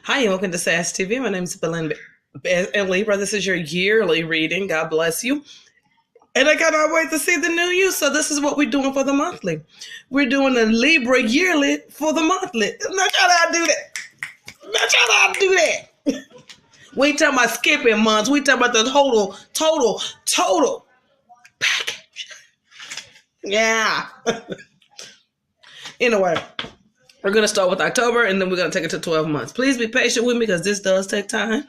Hi, and welcome to SAS TV. My name is Belinda and Libra. This is your yearly reading. God bless you. And I cannot wait to see the new you. So this is what we're doing for the monthly. We're doing a Libra yearly for the monthly. Not trying to do that. Not trying to do that. We ain't talking about skipping months. We talking about the total package. Yeah. Anyway. We're going to start with October, and then we're going to take it to 12 months. Please be patient with me because this does take time.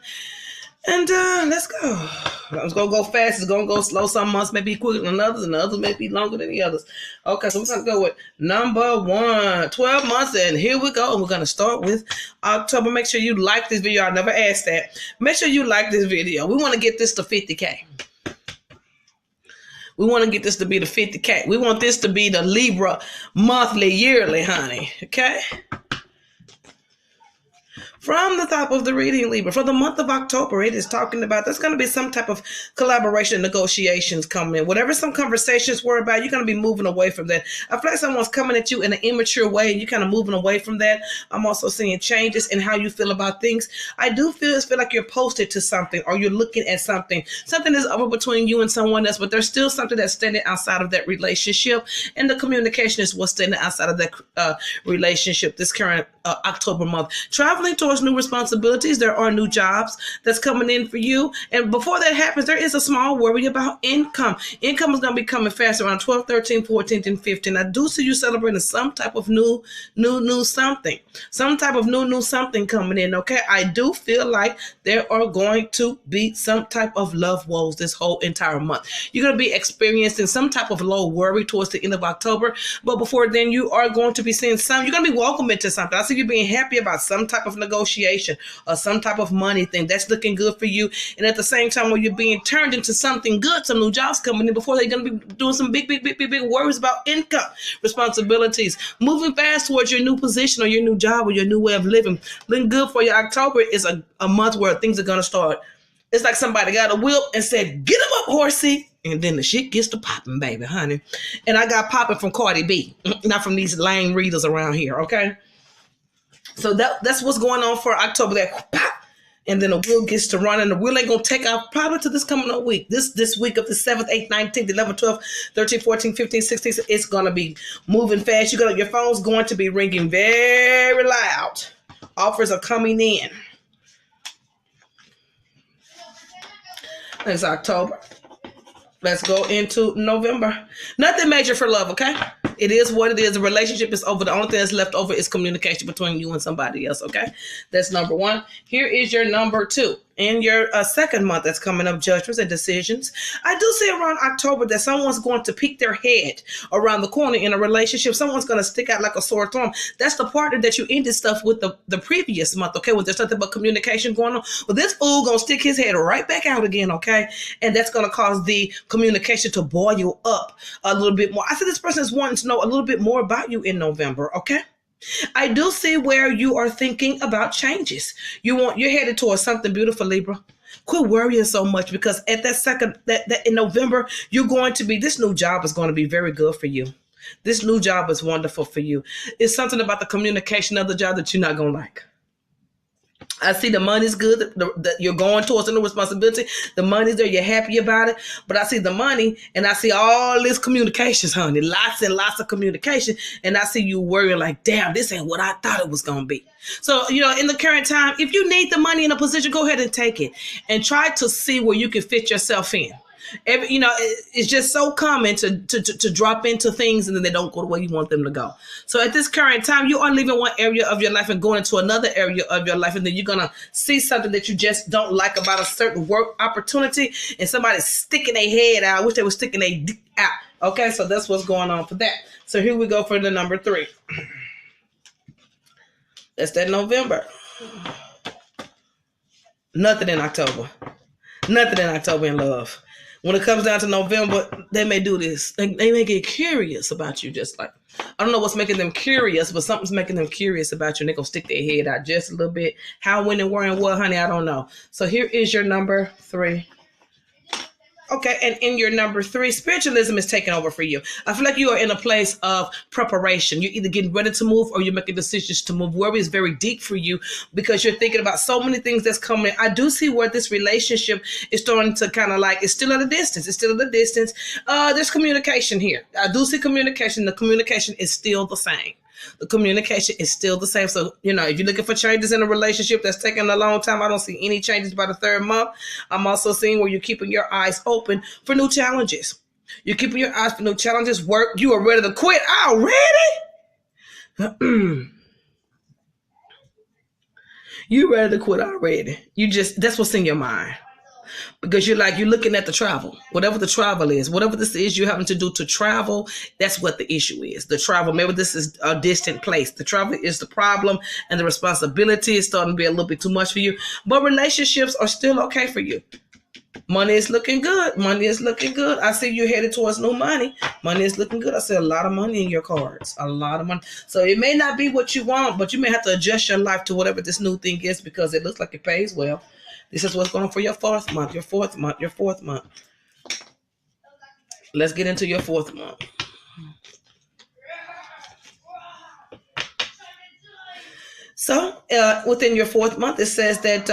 And let's go. It's going to go fast. It's going to go slow. Some months may be quicker than others, and others may be longer than the others. Okay, so we're going to go with number 1, 12 months, and here we go. And we're going to start with October. Make sure you like this video. I never asked that. Make sure you like this video. We want to get this to 50K. We want to get this to be the 50K. We want this to be the Libra monthly, yearly, honey. Okay? From the top of the reading, Libra, for the month of October, it is talking about there's going to be some type of collaboration negotiations coming. Whatever some conversations were about, you're going to be moving away from that. I feel like someone's coming at you in an immature way, and you're kind of moving away from that. I'm also seeing changes in how you feel about things. I do feel like you're posted to something, or you're looking at something. Something is over between you and someone else, but there's still something that's standing outside of that relationship, and the communication is what's standing outside of that relationship this current October month. Traveling towards new responsibilities. There are new jobs that's coming in for you. And before that happens, there is a small worry about income. Income is going to be coming fast around 12, 13, 14, and 15. I do see you celebrating some type of new something. Some type of new something coming in, okay? I do feel like there are going to be some type of love woes this whole entire month. You're going to be experiencing some type of low worry towards the end of October. But before then, you are going to be seeing you're going to be welcome into something. I see you being happy about some type of negotiation or some type of money thing. That's looking good for you. And at the same time, when you're being turned into something good, some new jobs coming in before they're going to be doing some big worries about income, responsibilities. Moving fast towards your new position or your new job or your new way of living. Looking good for you. October is a month where things are going to start. It's like somebody got a whip and said, get him up, horsey. And then the shit gets to popping, baby, honey. And I got popping from Cardi B, not from these lame readers around here, okay? So that's what's going on for October. That pop, and then the wheel gets to run, and the wheel ain't going to take off probably to this coming up week. This week of the 7th, 8th, 19th, 11th, 12th, 13th, 14th, 15th, 16th, it's going to be moving fast. Your phone's going to be ringing very loud. Offers are coming in. It's October. Let's go into November. Nothing major for love, okay? It is what it is. The relationship is over. The only thing that's left over is communication between you and somebody else, okay? That's number 1. Here is your number 2. In your second month that's coming up, judgments and decisions. I do see around October that someone's going to peek their head around the corner in a relationship. Someone's going to stick out like a sore thumb. That's the partner that you ended stuff with the previous month, okay? When there's something about communication going on. Well, this fool going to stick his head right back out again, okay? And that's going to cause the communication to boil up a little bit more. I see this person is wanting to know a little bit more about you in November, okay? I do see where you are thinking about changes. You're headed towards something beautiful, Libra. Quit worrying so much, because at that in November, you're going to be, this new job is going to be very good for you. This new job is wonderful for you. It's something about the communication of the job that you're not going to like. I see the money's good. You're going towards a new responsibility. The money's there. You're happy about it. But I see the money, and I see all this communications, honey. Lots and lots of communication. And I see you worrying like, damn, this ain't what I thought it was going to be. So, in the current time, if you need the money in a position, go ahead and take it. And try to see where you can fit yourself in. It's just so common to drop into things and then they don't go the way you want them to go. So at this current time, you are leaving one area of your life and going into another area of your life, and then you're going to see something that you just don't like about a certain work opportunity, and somebody's sticking their head out. I wish they were sticking their dick out. Okay, so that's what's going on for that. So here we go for the number 3. That's that November. Nothing in October. Nothing in October in love. When it comes down to November, they may do this. They may get curious about you, just like, I don't know what's making them curious, but something's making them curious about you, and they're going to stick their head out just a little bit. How, when, and where, and what, honey, I don't know. So here is your number 3. Okay, and in your number 3, spiritualism is taking over for you. I feel like you are in a place of preparation. You're either getting ready to move or you're making decisions to move. Worry is very deep for you because you're thinking about so many things that's coming. I do see where this relationship is starting to kind of like, it's still at a distance. It's still at a distance. There's communication here. I do see communication. The communication is still the same. The communication is still the same. So, if you're looking for changes in a relationship that's taking a long time, I don't see any changes by the 3rd month. I'm also seeing where you're keeping your eyes open for new challenges. You're keeping your eyes for new challenges. Work. You are ready to quit already? You ready to quit already. That's what's in your mind. Because you're looking at the travel, whatever the travel is, whatever this is you're having to do to travel, that's what the issue is. The travel, maybe this is a distant place. The travel is the problem and the responsibility is starting to be a little bit too much for you. But relationships are still okay for you. Money is looking good. Money is looking good. I see you headed towards new money. Money is looking good. I see a lot of money in your cards. A lot of money. So it may not be what you want, but you may have to adjust your life to whatever this new thing is because it looks like it pays well. This is what's going on for your 4th month, your 4th month, your 4th month. Let's get into your 4th month. So within your 4th month, it says that,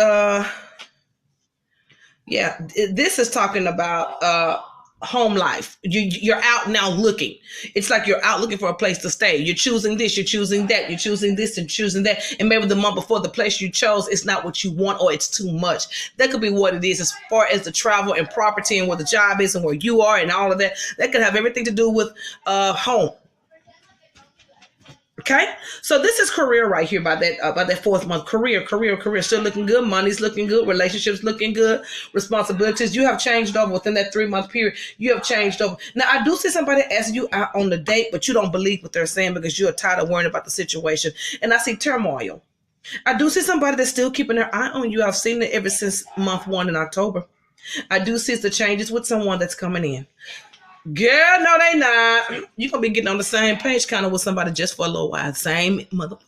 this is talking about home life. You're out now looking. It's like you're out looking for a place to stay. You're choosing this, you're choosing that, you're choosing this and choosing that. And maybe the month before the place you chose, it's not what you want or it's too much. That could be what it is as far as the travel and property and where the job is and where you are and all of that. That could have everything to do with home. Okay, so this is career right here by that 4th month. Career still looking good. Money's looking good. Relationships looking good. Responsibilities, you have changed over within that 3-month period. You have changed over. Now I do see somebody asking you out on the date, but you don't believe what they're saying because you're tired of worrying about the situation. And I see turmoil. I do see somebody that's still keeping their eye on you. I've seen it ever since month 1 in October. I do see the changes with someone that's coming in. Girl, no, they not. You're going to be getting on the same page kind of with somebody just for a little while. Same motherfucker.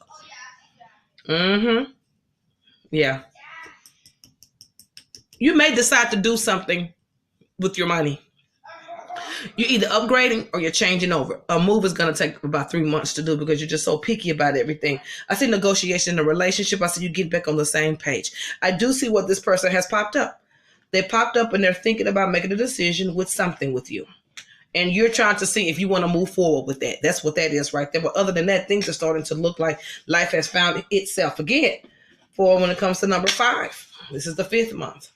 Yeah. You may decide to do something with your money. You're either upgrading or you're changing over. A move is going to take about 3 months to do because you're just so picky about everything. I see negotiation in a relationship. I see you get back on the same page. I do see what this person has popped up. They popped up and they're thinking about making a decision with something with you. And you're trying to see if you want to move forward with that. That's what that is right there. But other than that, things are starting to look like life has found itself again. For when it comes to number 5, this is the 5th month.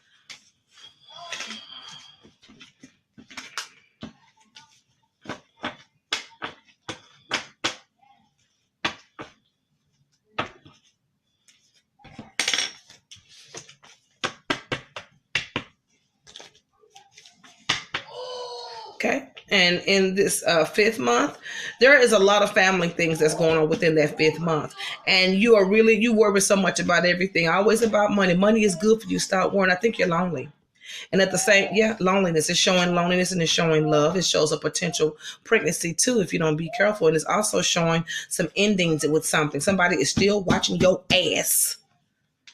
Okay. And in this 5th month, there is a lot of family things that's going on within that 5th month. And you worry so much about everything. Always about money. Money is good for you. Stop worrying. I think you're lonely. And at the same, loneliness is showing loneliness and it's showing love. It shows a potential pregnancy too if you don't be careful. And it's also showing some endings with something. Somebody is still watching your ass.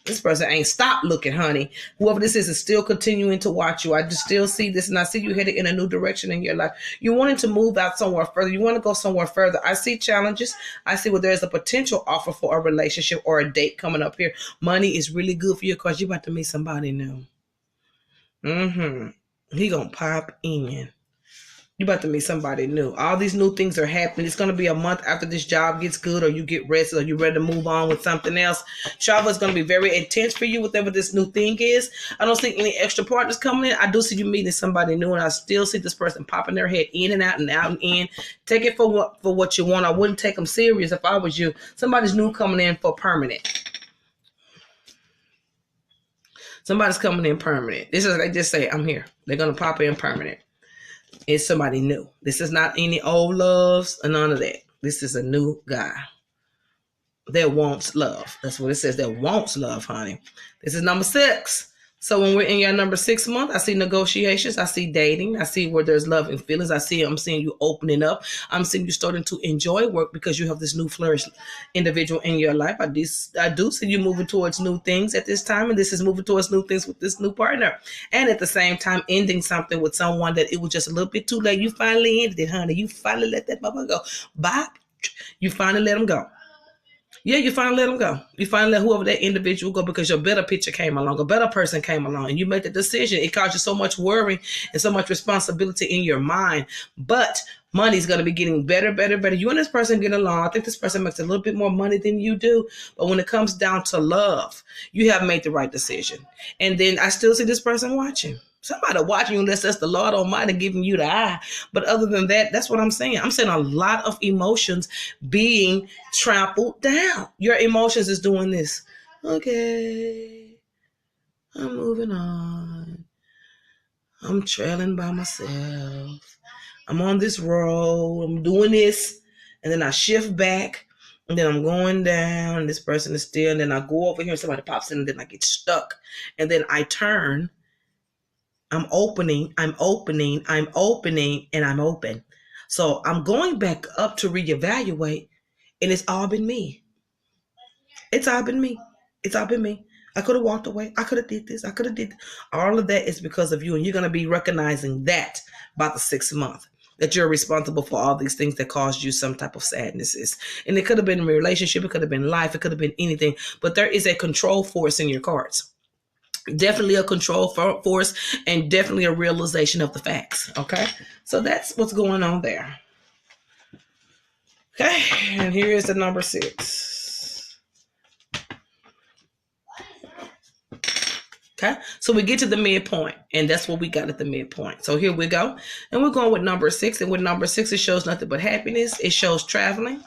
This person ain't stopped looking, honey. Whoever this is still continuing to watch you. I just still see this, and I see you headed in a new direction in your life. You're wanting to move out somewhere further. You want to go somewhere further. I see challenges. I see where there's a potential offer for a relationship or a date coming up here. Money is really good for you because you're about to meet somebody new. He gonna pop in. You're about to meet somebody new. All these new things are happening. It's going to be a month after this job gets good or you get rested or you're ready to move on with something else. Travel is going to be very intense for you, whatever this new thing is. I don't see any extra partners coming in. I do see you meeting somebody new, and I still see this person popping their head in and out and out and in. Take it for what you want. I wouldn't take them serious if I was you. Somebody's new coming in for permanent. Somebody's coming in permanent. This is, they just say, I'm here. They're going to pop in permanent. It's somebody new. This is not any old loves or none of that. This is a new guy that wants love. That's what it says. That wants love, honey. This is number 6. So when we're in your number 6 month, I see negotiations. I see dating. I see where there's love and feelings. I'm seeing you opening up. I'm seeing you starting to enjoy work because you have this new flourish individual in your life. I do see you moving towards new things at this time. And this is moving towards new things with this new partner. And at the same time, ending something with someone that it was just a little bit too late. You finally ended it, honey. You finally let that mother go. Bye. You finally let him go. Yeah, you finally let them go. You finally let whoever that individual go because your better picture came along, a better person came along, and you made the decision. It caused you so much worry and so much responsibility in your mind. But money's going to be getting better, better, better. You and this person get along. I think this person makes a little bit more money than you do. But when it comes down to love, you have made the right decision. And then I still see this person watching. Somebody watching you unless that's the Lord Almighty giving you the eye. But other than that, that's what I'm saying. I'm saying a lot of emotions being trampled down. Your emotions is doing this. Okay, I'm moving on. I'm trailing by myself. I'm on this road. I'm doing this. And then I shift back. And then I'm going down. And this person is still. And then I go over here and somebody pops in. And then I get stuck. And then I turn. I'm opening, and I'm open. So I'm going back up to reevaluate, and it's all been me. It's all been me. It's all been me. I could have walked away. I could have did this. I could have did. All of that is because of you, and you're going to be recognizing that about the 6th month, that you're responsible for all these things that caused you some type of sadnesses. And it could have been a relationship. It could have been life. It could have been anything. But there is a control force in your cards. Definitely a control force and definitely a realization of the facts. Okay. So that's what's going on there. Okay. And here is the number 6. Okay. So we get to the midpoint, and that's what we got at the midpoint. So here we go. And we're going with number 6. And with number 6, it shows nothing but happiness. It shows traveling.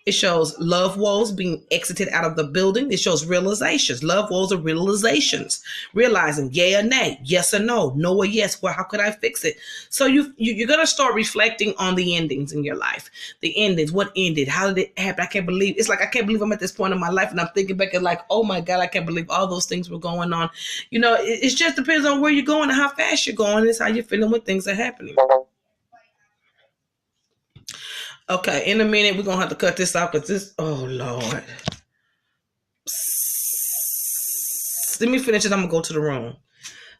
It shows love woes being exited out of the building. It shows realizations. Love woes are realizations. Realizing yay or nay, yes or no, no or yes. Well, how could I fix it? So you're going to start reflecting on the endings in your life. The endings, what ended? How did it happen? I can't believe I'm at this point in my life, and I'm thinking back and like, oh my God, I can't believe all those things were going on. You know, it just depends on where you're going and how fast you're going. It's how you're feeling when things are happening. Okay, in a minute, we're going to have to cut this out because this, oh, Lord. Let me finish it. I'm going to go to the room.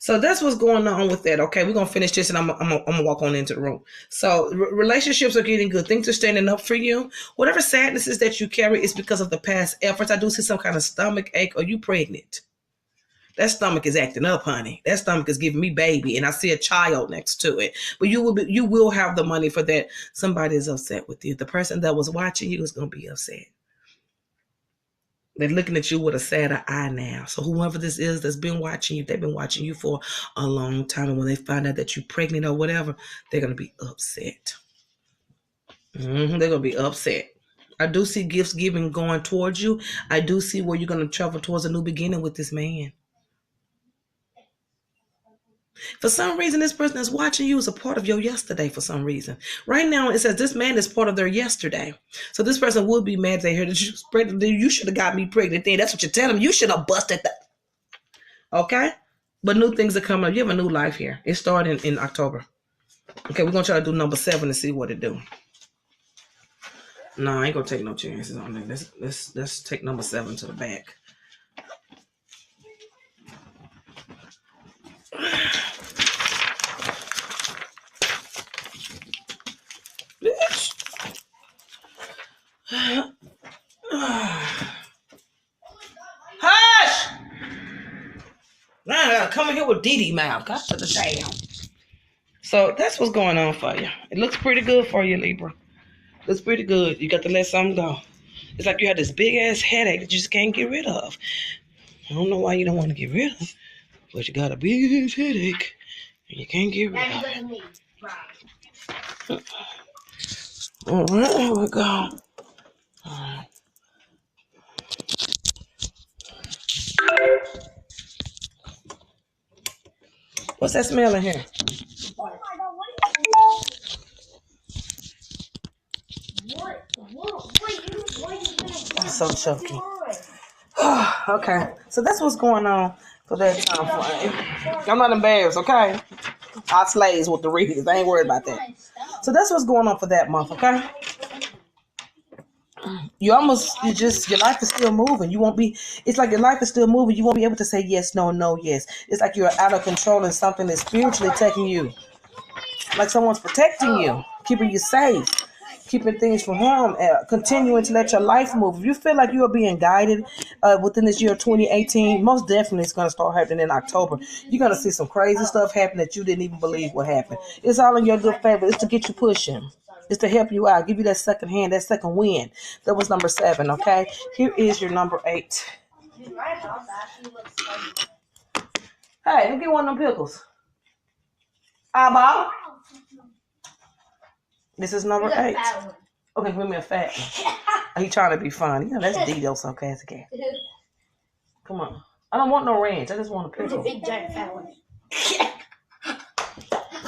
So that's what's going on with that. Okay, we're going to finish this and I'm going to walk on into the room. So relationships are getting good. Things are standing up for you. Whatever sadnesses that you carry is because of the past efforts. I do see some kind of stomach ache. Are you pregnant? That stomach is acting up, honey. That stomach is giving me baby, and I see a child next to it. But you will have the money for that. Somebody is upset with you. The person that was watching you is going to be upset. They're looking at you with a sadder eye now. So whoever this is that's been watching you, they've been watching you for a long time. And when they find out that you're pregnant or whatever, they're going to be upset. They're going to be upset. I do see gifts giving going towards you. I do see where you're going to travel towards a new beginning with this man. For some reason, this person that's watching you is a part of your yesterday for some reason. Right now, it says this man is part of their yesterday. So this person would be mad if they heard that you was pregnant. You should have got me pregnant then. That's what you're telling them. You should have busted that. Okay? But new things are coming up. You have a new life here. It started in October. Okay, we're going to try to do number 7 and see what it do. No, I ain't going to take no chances on that. Let's take number 7 to the back. Hush! Now I gotta come in here with Dee mouth. Got to the damn. So that's what's going on for you. It looks pretty good for you, Libra. Looks pretty good. You got to let something go. It's like you had this big ass headache that you just can't get rid of. I don't know why you don't want to get rid of it, but you got a big ass headache and you can't get rid of it. All right, here we go. All right. What's that smell in here? Oh my God, what are you I'm so choky. Okay, so that's what's going on for that time frame. I'm not embarrassed, okay? I slays with the readings. I ain't worried about that. So that's what's going on for that month, okay? Your life is still moving. You won't be, it's like your life is still moving. You won't be able to say yes, no, no, yes. It's like you're out of control and something is spiritually taking you. Like someone's protecting you, keeping you safe, keeping things from harm, continuing to let your life move. If you feel like you are being guided within this year of 2018, most definitely it's going to start happening in October. You're going to see some crazy stuff happen that you didn't even believe would happen. It's all in your good favor. It's to get you pushing. It's to help you out, give you that second hand, that second win. That was number 7, okay? Here is your number 8. Hey, let me get one of them pickles. Bob. This is number 8. Okay, give me a fat one. He trying to be funny. You know, that's Dito sarcastic. Come on. I don't want no ranch. I just want a pickle. It's a big giant fat one.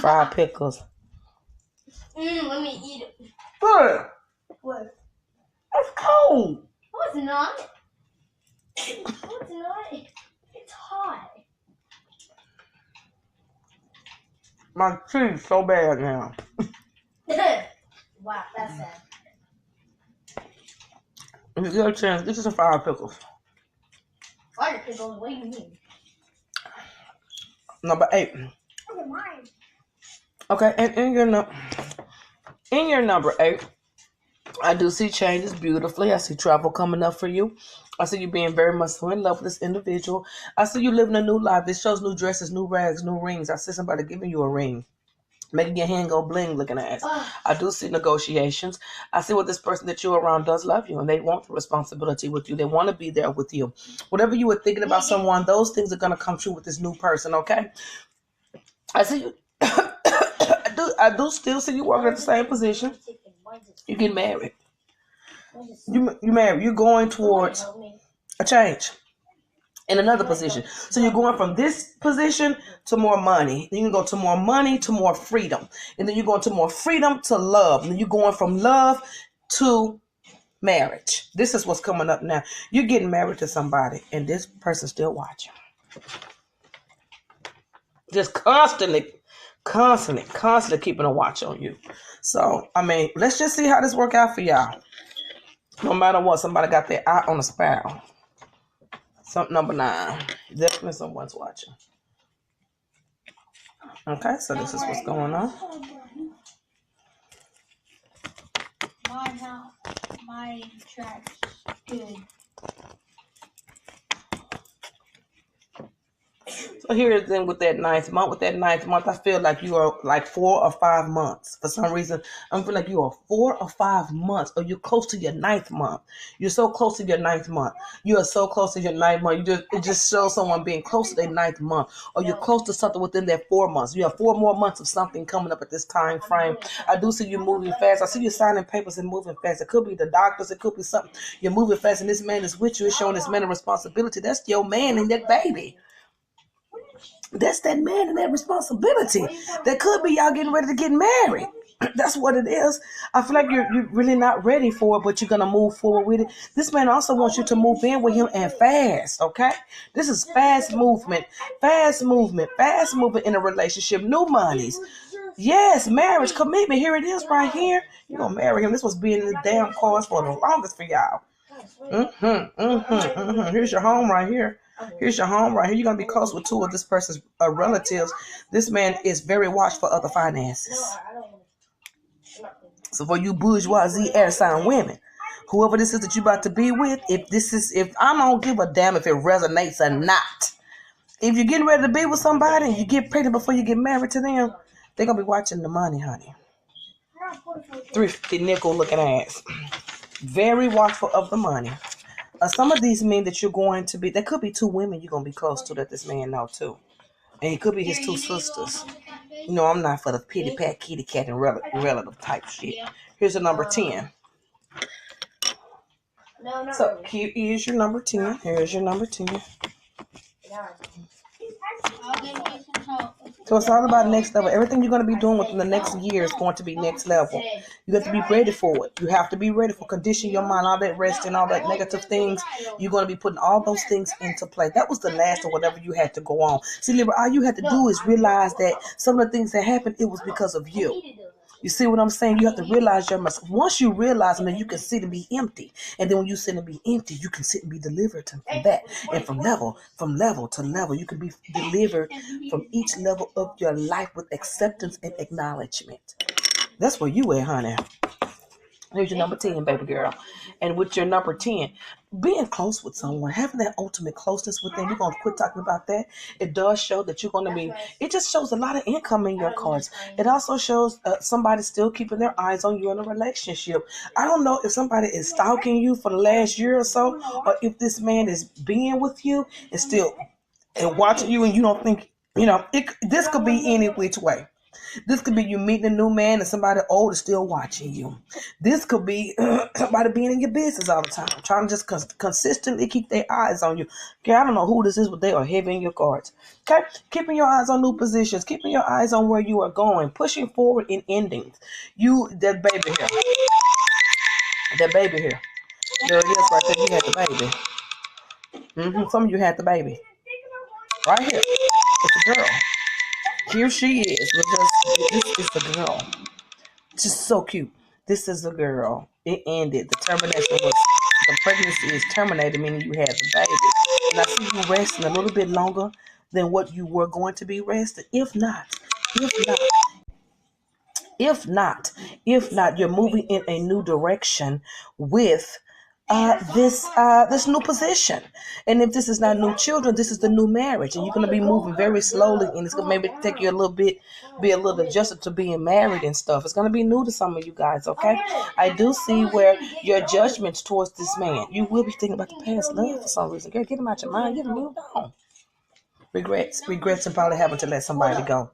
Fried pickles. Let me eat it. Good. What? It's cold. No, it's not. No, it's not. It's hot. My teeth so bad now. Wow, that's sad. If you get a chance, this is some fried pickles. Fried pickles? What do you mean? Number 8. Oh, mine. Okay, and in your number 8, I do see changes beautifully. I see travel coming up for you. I see you being very much so in love with this individual. I see you living a new life. This shows new dresses, new rags, new rings. I see somebody giving you a ring, making your hand go bling looking ass. I do see negotiations. I see what this person that you're around does love you, and they want the responsibility with you. They want to be there with you. Whatever you were thinking about someone, those things are going to come true with this new person, okay? I see you. I do still see you working at the same position. You get married. You married. You're going towards a change in another position. So you're going from this position to more money. Then you can go to more money to more freedom. And then you're going to more freedom to love. And then you're going from love to marriage. This is what's coming up now. You're getting married to somebody and this person's still watching. Just constantly keeping a watch on you. So, I mean, let's just see how this work out for y'all. No matter what, somebody got their eye on a sparrow. Something number 9. Definitely someone's watching. Okay, so this is what's going on. My track's good. So here's then with that 9th month. With that 9th month, I feel like you are like 4 or 5 months. For some reason, I feel like you are 4 or 5 months, or you're close to your 9th month. You're so close to your 9th month. You are so close to your 9th month. It just shows someone being close to their 9th month, or you're close to something within that 4 months. You have 4 more months of something coming up at this time frame. I do see you moving fast. I see you signing papers and moving fast. It could be the doctors. It could be something. You're moving fast, and this man is with you. It's showing this man a responsibility. That's your man and that baby. That's that man and that responsibility. That could be y'all getting ready to get married. That's what it is. I feel like you're really not ready for it, but you're going to move forward with it. This man also wants you to move in with him and fast, okay? This is fast movement in a relationship. New monies. Yes, marriage, commitment. Here it is right here. You're going to marry him. This was being in the damn cards for the longest for y'all. Here's your home right here. Here's your home right here. You're going to be close with 2 of this person's relatives. This man is very watchful of the finances. So for you bourgeoisie air sign women, whoever this is that you're about to be with, if I don't give a damn if it resonates or not. If you're getting ready to be with somebody and you get pregnant before you get married to them, they're going to be watching the money, honey. Thrifty nickel looking ass. Very watchful of the money. Some of these mean that you're going to be, there could be 2 women you're going to be close to that this man know too. And it could be his 2 sisters. No, I'm not for the pity pat, kitty cat, and relative type shit. Here's a number 10. So here is your number 10. Here's your number 10. So it's all about next level. Everything you're going to be doing within the next year is going to be next level. You have to be ready for it. You have to be ready for condition your mind, all that rest and all that negative things. You're going to be putting all those things into play. That was the last of whatever you had to go on. See, Libra, all you had to do is realize that some of the things that happened, it was because of you. You see what I'm saying? You have to realize your mistake. Once you realize them, then you can sit and be empty. And then when you sit and be empty, you can sit and be delivered from that. And from level to level, you can be delivered from each level of your life with acceptance and acknowledgement. That's where you at, honey. Here's your number 10, baby girl. And with your number 10, being close with someone, having that ultimate closeness with them, we're going to quit talking about that. It does show that you're going to be, it just shows a lot of income in your cards. It also shows somebody still keeping their eyes on you in a relationship. I don't know if somebody is stalking you for the last year or so, or if this man is being with you and still and watching you and you don't think, this could be any which way. This could be you meeting a new man and somebody old is still watching you. This could be somebody being in your business all the time, trying to just consistently keep their eyes on you. Okay, I don't know who this is, but they are heavy in your cards. Okay, keeping your eyes on new positions, keeping your eyes on where you are going, pushing forward in endings. That baby here. There it is right there. You had the baby. Some of you had the baby. Right here. It's a girl. Here she is. This is the girl. Just so cute. This is a girl. It ended. The termination was, the pregnancy is terminated, meaning you had the baby. And I see you resting a little bit longer than what you were going to be rested. If not, you're moving in a new direction with this new position. And if this is not new children, this is the new marriage, and you're going to be moving very slowly, and it's going to maybe take you a little bit, be a little adjusted to being married and stuff. It's going to be new to some of you guys. Okay, I do see where your judgments towards this man, you will be thinking about the past love for some reason. Girl, get him out your mind, get him moved on. Regrets and probably having to let somebody go.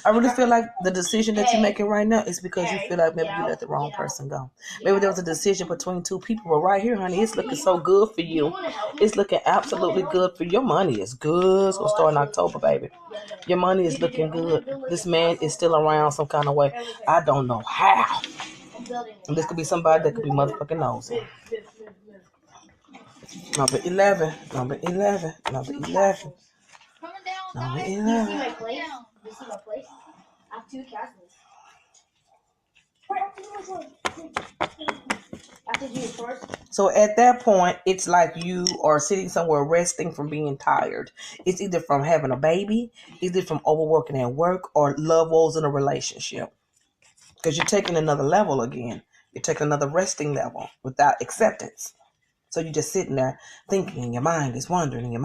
I really feel like the decision that you're making right now is because you feel like maybe you let the wrong person go. Maybe there was a decision between two people, but right here, honey, it's looking so good for you. It's looking absolutely good for you. Your money is good. It's going to start in October, baby. Your money is looking good. This man is still around some kind of way. I don't know how. And this could be somebody that could be motherfucking nosy. Number 11. Number 11. Number 11. Number 11. Do you see my place? Do you see my place? I have 2 castles. After you first. So at that point, it's like you are sitting somewhere resting from being tired. It's either from having a baby, either from overworking at work, or love woes in a relationship. Because you're taking another level again. You're taking another resting level without acceptance. So you're just sitting there thinking, and your mind is wandering,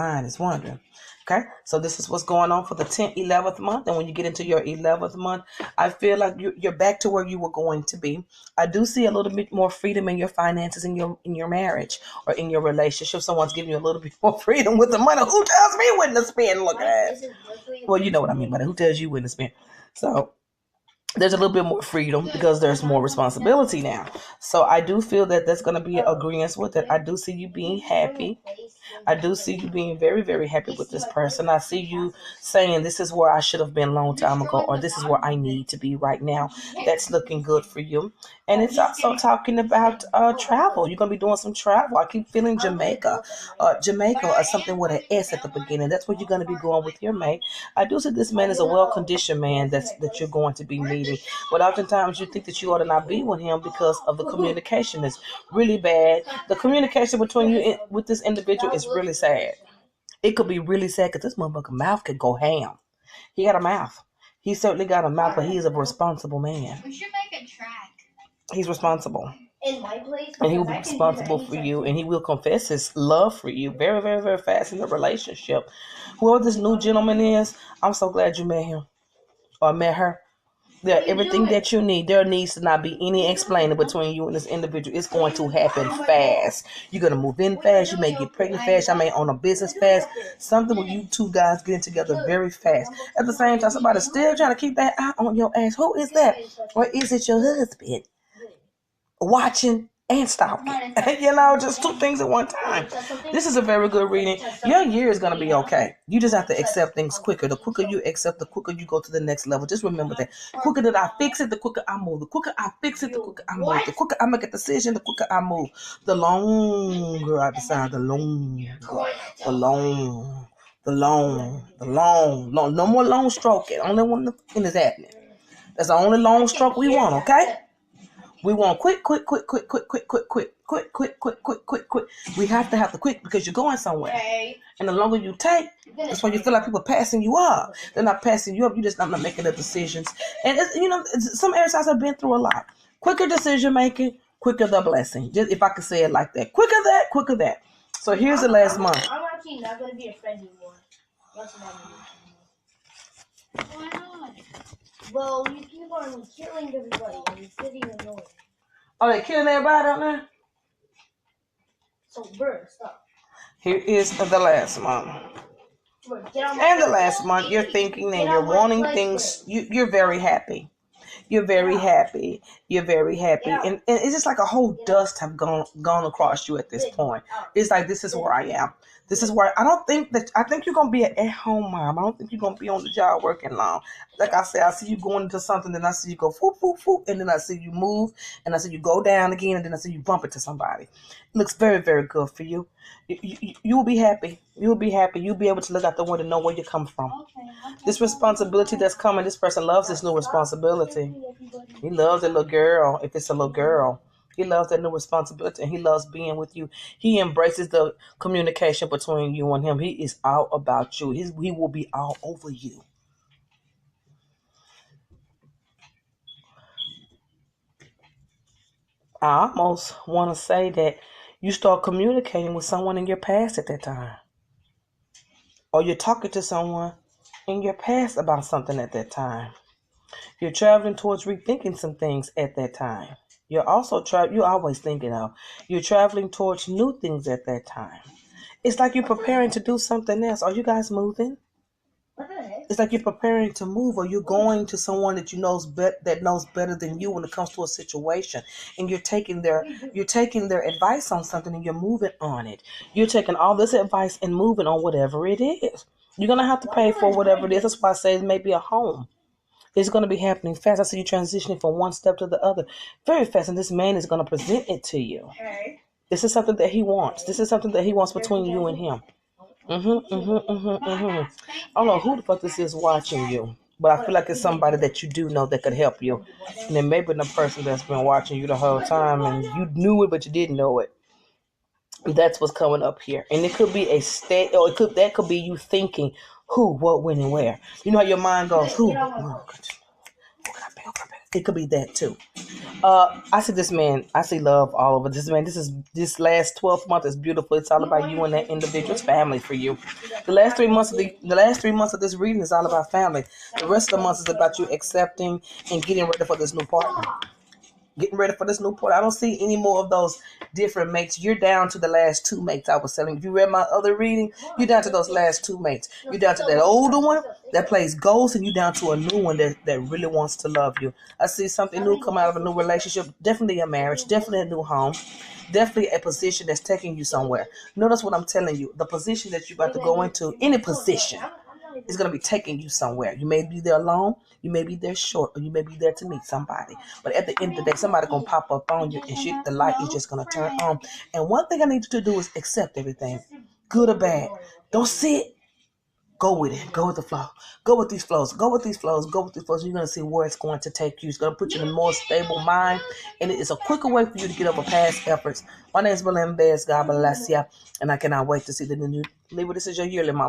Okay, so this is what's going on for the 10th, 11th month. And when you get into your 11th month, I feel like you're back to where you were going to be. I do see a little bit more freedom in your finances, in your marriage, or in your relationship. Someone's giving you a little bit more freedom with the money. Who tells me when to spend? Look at it. Well, you know what I mean by that. Who tells you when to spend? So there's a little bit more freedom because there's more responsibility now. So I do feel that that's going to be an agreement with it. I do see you being happy. I do see you being very, very happy with this person. I see you saying this is where I should have been a long time ago, or this is where I need to be right now. That's looking good for you. And it's also talking about travel. You're going to be doing some travel. I keep feeling Jamaica. Jamaica or something with an S at the beginning. That's where you're going to be going with your mate. I do see this man is a well-conditioned man that you're going to be meeting. But oftentimes you think that you ought to not be with him because of the communication is really bad. The communication between you with this individual is really sad. It could be really sad because this motherfucking mouth could go ham. He got a mouth. He certainly got a mouth, but he's a responsible man. We should make a track. He's responsible. In my place. And he will be responsible for you, and he will confess his love for you very, very, very fast in the relationship. Whoever this new gentleman is, I'm so glad you met him or met her. There, everything that you need. There needs to not be any explaining between you and this individual. It's going to happen fast. You're going to move in fast. You may get pregnant fast. I may own a business fast. Something with you two guys getting together very fast. At the same time, somebody's still trying to keep that eye on your ass. Who is that? Or is it your husband? Watching and stalking. Just two things at one time. This is a very good reading. Your year is going to be okay. You just have to accept things quicker. The quicker you accept, the quicker you go to the next level. Just remember that. The quicker that I fix it, the quicker I move. The quicker I fix it, the quicker I move. The quicker I make a decision, the quicker I move. The longer I decide, the long. No more long stroking. Only when the thing is happening. That's the only long stroke we want, okay? We want quick. We have to have the quick because you're going somewhere. And the longer you take, that's why you feel like people are passing you up. They're not passing you up. You're just not making the decisions. And, some areas have been through a lot. Quicker decision making, quicker the blessing. Just if I could say it like that. Quicker that. So here's the last month. I'm actually not going to be a friend anymore. That's not Why not? Well, you keep on killing everybody and it's getting annoying. Oh, they killing everybody out there? So, bird, stop. Here is the last month. And the last month, you're thinking and you're wanting things. You're very happy. You're very happy. And it's just like a whole dust have gone across you at this point. It's like, this is where I am. This is where I think you're going to be an at-home mom. I don't think you're going to be on the job working long. Like I said, I see you going into something, then I see you go foop, foop, foop, and then I see you move, and I see you go down again, and then I see you bump into somebody. It looks very, very good for you. You will be happy. You'll be happy. You'll be able to look out the window and know where you come from. This responsibility that's coming, this person loves this new responsibility. He loves that little girl, if it's a little girl. He loves that new responsibility, and he loves being with you. He embraces the communication between you and him. He is all about you. He will be all over you. I almost want to say that you start communicating with someone in your past at that time. Or you're talking to someone in your past about something at that time. You're traveling towards rethinking some things at that time. You're also you're always thinking of. You're traveling towards new things at that time. It's like you're preparing to do something else. Are you guys moving? It's like you're preparing to move, or you're going to someone that that knows better than you when it comes to a situation, and you're taking their advice on something, and you're moving on it. You're taking all this advice and moving on whatever it is. You're gonna have to pay for whatever it is. That's why I say it may be a home. It's going to be happening fast. I see you transitioning from one step to the other very fast, and this man is going to present it to you. This is something that he wants. This is something that he wants between you and him. I don't know who the fuck this is watching you, but I feel like it's somebody that you do know that could help you. And then maybe the person that's been watching you the whole time, and you knew it, but you didn't know it. That's what's coming up here. And it could be a state, or that could be you thinking who, what, when, and where. You know how your mind goes, who? It could be that too. I see this man. I see love all over this man. This last 12th month is beautiful. It's all about you and that individual. It's family for you. The last 3 months of this reading is all about family. The rest of the month is about you accepting and getting ready for this new partner. I don't see any more of those different mates. You're down to the last 2 mates I was telling you. If you read my other reading, you're down to those last 2 mates. You're down to that older one that plays ghost, and you're down to a new one that really wants to love you. I see something new come out of a new relationship. Definitely a marriage. Definitely a new home. Definitely a position that's taking you somewhere. Notice what I'm telling you. The position that you're about to go into, any position, is going to be taking you somewhere. You may be there alone, you may be there short, or you may be there to meet somebody. But at the end of the day, somebody's going to pop up on you, and the light is just going to turn on. And one thing I need you to do is accept everything, good or bad. Don't sit. Go with it. Go with the flow. Go with these flows. You're going to see where it's going to take you. It's going to put you in a more stable mind. And it is a quicker way for you to get over past efforts. My name is Belinda Bez. God bless you. And I cannot wait to see the new Libra. This is your yearly, mama.